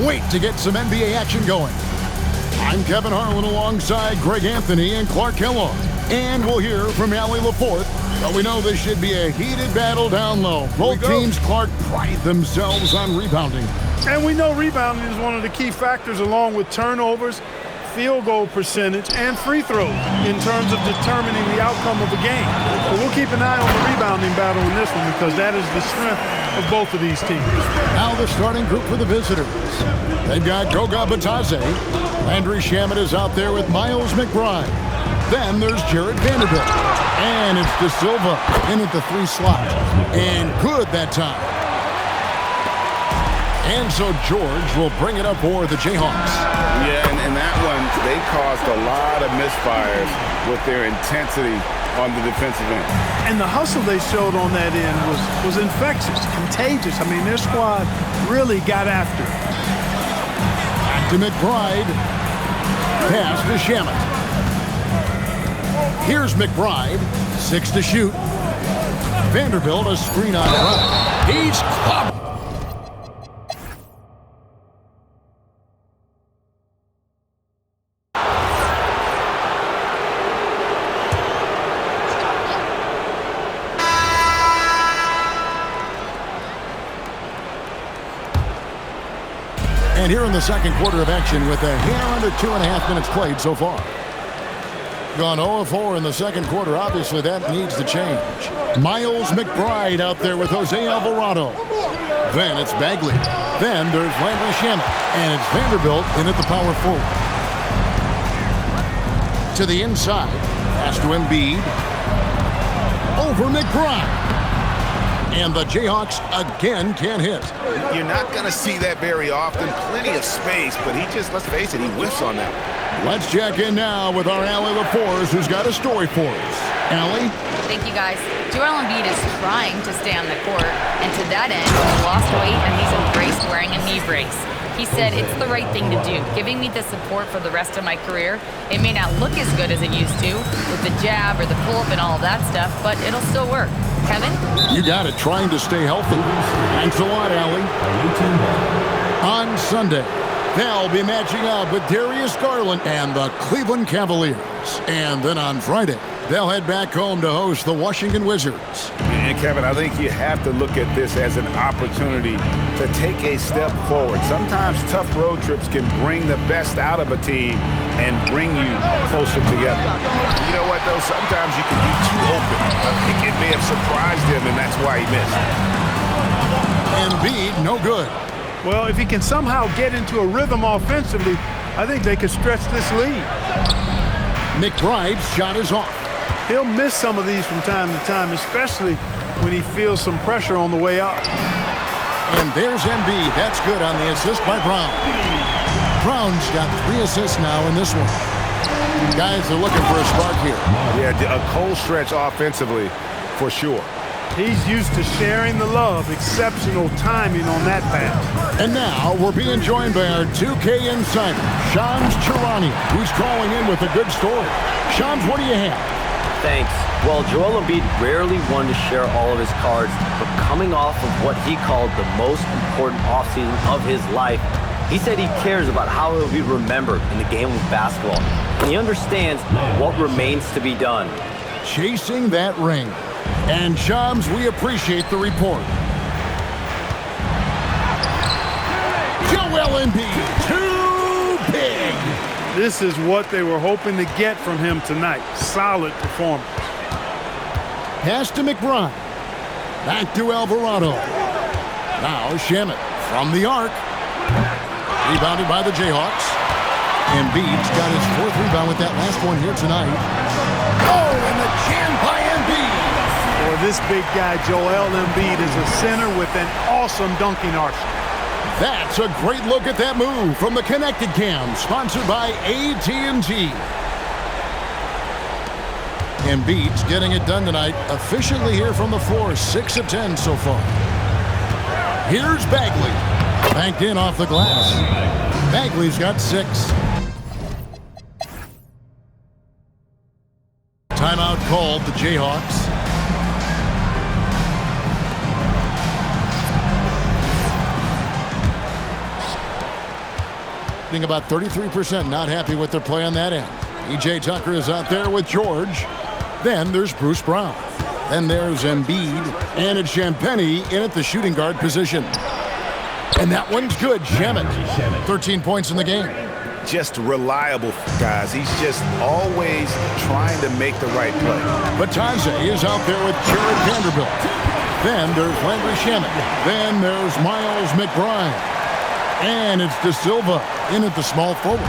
wait to get some NBA action going. I'm Kevin Harlan alongside Greg Anthony and Clark Kellogg. And we'll hear from Allie LaForth. But we know this should be a heated battle down low. Both teams, Clark, pride themselves on rebounding. And we know rebounding is one of the key factors along with turnovers, field goal percentage, and free throws in terms of determining the outcome of a game. So we'll keep an eye on the rebounding battle in this one because that is the strength of both of these teams. Now the starting group for the visitors. They've got Goga Batadze. Landry Shamet is out there with Miles McBride. Then there's Jarred Vanderbilt. And it's De Silva in at the 3 slot. And good that time. And so George will bring it up for the Jayhawks. Yeah, and that one, they caused a lot of misfires with their intensity on the defensive end. And the hustle they showed on that end was infectious, contagious. I mean, their squad really got after it. Back to McBride. Pass to Shamet. Here's McBride. 6 to shoot. Vanderbilt a screen on right. He's caught. And here in the second quarter of action with a hair under 2.5 minutes played so far. Gone 0-4 in the second quarter. Obviously, that needs to change. Miles McBride out there with Jose Alvarado. Then it's Bagley. Then there's Landry Shamet. And it's Vanderbilt in at the power forward. To the inside. Pass to Embiid. Over McBride. And the Jayhawks again can't hit. You're not going to see that very often. Plenty of space, but he just, let's face it, he whiffs on that. Let's check in now with our Allie LaForth, who's got a story for us. Allie? Thank you, guys. Joel Embiid is trying to stay on the court, and to that end, he's lost weight and he's embraced wearing a knee brace. He said it's the right thing to do, giving me the support for the rest of my career. It may not look as good as it used to with the jab or the pull-up and all that stuff, but it'll still work. Kevin? You got it, trying to stay healthy. Thanks a lot, Allie. On Sunday, they'll be matching up with Darius Garland and the Cleveland Cavaliers. And then on Friday, they'll head back home to host the Washington Wizards. And Kevin, I think you have to look at this as an opportunity to take a step forward. Sometimes tough road trips can bring the best out of a team and bring you closer together. You know what, though? Sometimes you can be too open. I think it may have surprised him, and that's why he missed. Embiid, no good. Well, if he can somehow get into a rhythm offensively, I think they could stretch this lead. McBride's shot is off. He'll miss some of these from time to time, especially when he feels some pressure on the way up. And there's Embiid. That's good on the assist by Brown. Brown's got 3 assists now in this one. Guys are looking for a spark here. Yeah, a cold stretch offensively for sure. He's used to sharing the love. Exceptional timing on that pass. And now we're being joined by our 2K insider, Shams Charania, who's calling in with a good story. Shams, what do you have? Thanks. Well, Joel Embiid rarely wanted to share all of his cards, but coming off of what he called the most important offseason of his life, he said he cares about how he'll be remembered in the game of basketball, and he understands what remains to be done. Chasing that ring. And Shams, we appreciate the report. Joel Embiid, too big. This is what they were hoping to get from him tonight. Solid performance. Pass to McBride. Back to Alvarado. Now Shamet from the arc. Rebounded by the Jayhawks. Embiid's got his 4th rebound with that last one here tonight. Oh, and the jam by Embiid. Boy, this big guy, Joel Embiid, is a center with an awesome dunking arsenal. That's a great look at that move from the Connected Cam, sponsored by AT&T. Embiid's getting it done tonight, efficiently here from the floor, 6 of 10 so far. Here's Bagley, banked in off the glass. Bagley's got 6. Timeout called, the Jayhawks. shooting about 33%. Not happy with their play on that end. P.J. Tucker is out there with George. Then there's Bruce Brown. Then there's Embiid. And it's Champagnie in at the shooting guard position. And that one's good. Shamet, 13 points in the game. Just reliable, guys. He's just always trying to make the right play. Batadze is out there with Jared Vanderbilt. Then there's Landry Shamet. Then there's Miles McBride. And it's De Silva in at the small forward.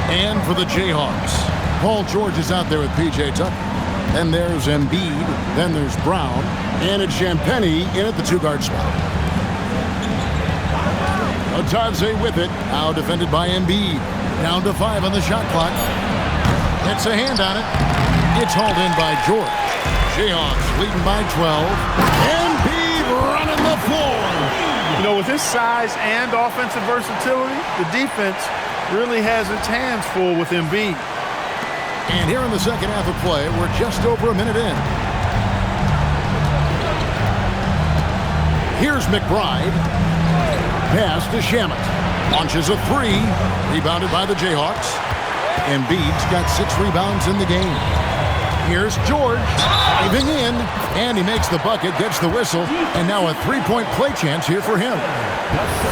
And for the Jayhawks, Paul George is out there with P.J. Tucker. Then there's Embiid. Then there's Brown. And it's Champagnie in at the two-guard spot. Batadze with it. Now defended by Embiid. Down to 5 on the shot clock. Gets a hand on it. It's hauled in by George. Jayhawks leading by 12. Embiid running the floor. You know, with his size and offensive versatility, the defense really has its hands full with Embiid. And here in the second half of play, we're just over a minute in. Here's McBride. Pass to Shamet. Launches a three. Rebounded by the Jayhawks. Embiid's got 6 rebounds in the game. Here's George. Diving in. And he makes the bucket, gets the whistle. And now a three-point play chance here for him.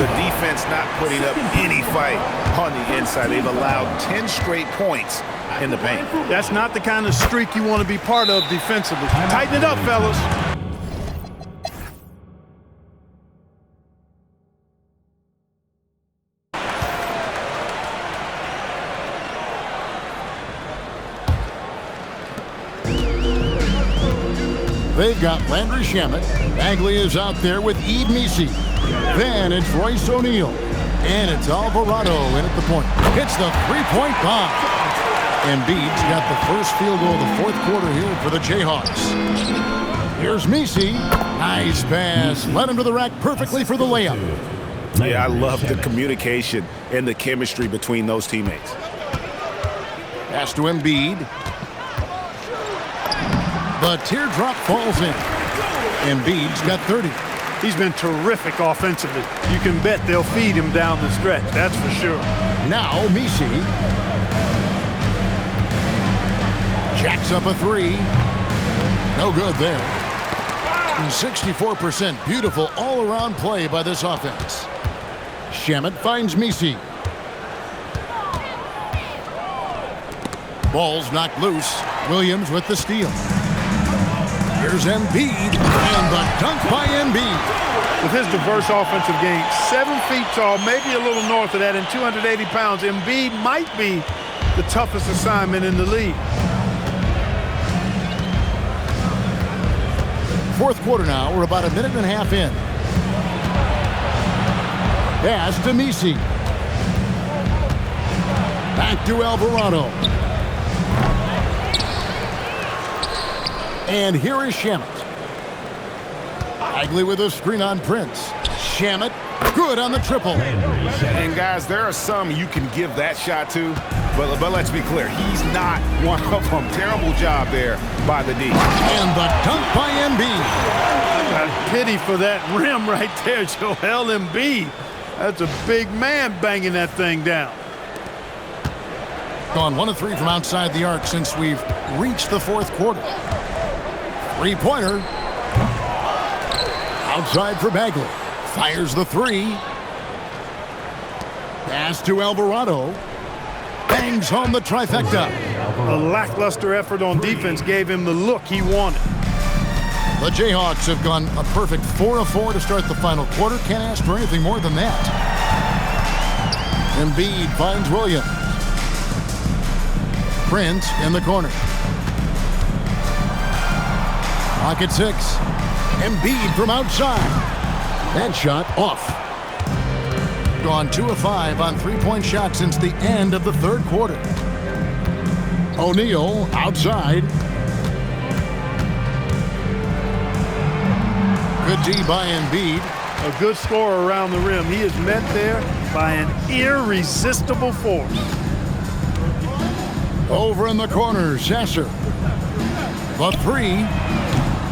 The defense not putting up any fight on the inside. They've allowed 10 straight points in the paint. That's not the kind of streak you want to be part of defensively. Tighten it up, fellas. They've got Landry Shamet. Bagley is out there with Yves Missi. Then it's Royce O'Neal. And it's Alvarado in at the point. Hits the three-point bomb. Embiid's got the first field goal of the fourth quarter here for the Jayhawks. Here's Missi. Nice pass. Led him to the rack perfectly for the layup. Yeah, I love the communication and the chemistry between those teammates. Pass to Embiid. The teardrop falls in. Embiid's got 30. He's been terrific offensively. You can bet they'll feed him down the stretch, that's for sure. Now Missi jacks up a three. No good there. 64% beautiful all-around play by this offense. Shamet finds Missi. Ball's knocked loose. Williams with the steal. Here's Embiid, and the dunk by Embiid. With his diverse offensive game, 7 feet tall, maybe a little north of that, and 280 pounds, Embiid might be the toughest assignment in the league. Fourth quarter now. We're about a minute and a half in. Pass to Missi. Back to Alvarado. And here is Shamet. Bagley with a screen on Prince. Shamet, good on the triple. And guys, there are some you can give that shot to, but let's be clear, he's not one of them. Terrible job there by the D. And the dunk by Embiid. A pity for that rim right there, Joel Embiid. That's a big man banging that thing down. Gone 1 of 3 from outside the arc since we've reached the fourth quarter. Three-pointer. Outside for Bagley. Fires the three. Pass to Alvarado. Bangs home the trifecta. A lackluster effort on defense gave him the look he wanted. The Jayhawks have gone a perfect 4 of 4 to start the final quarter. Can't ask for anything more than that. Embiid finds Williams. Prince in the corner. Clock at 6. Embiid from outside. That shot off. Gone 2 of 5 on three-point shots since the end of the third quarter. O'Neal outside. Good D by Embiid. A good scorer around the rim. He is met there by an irresistible force. Over in the corner, Sasser. The three.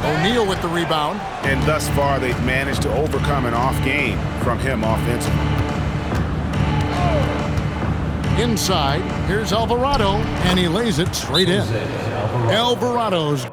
O'Neal with the rebound. And thus far, they've managed to overcome an off game from him offensively. Inside, here's Alvarado, and he lays it straight in. Alvarado's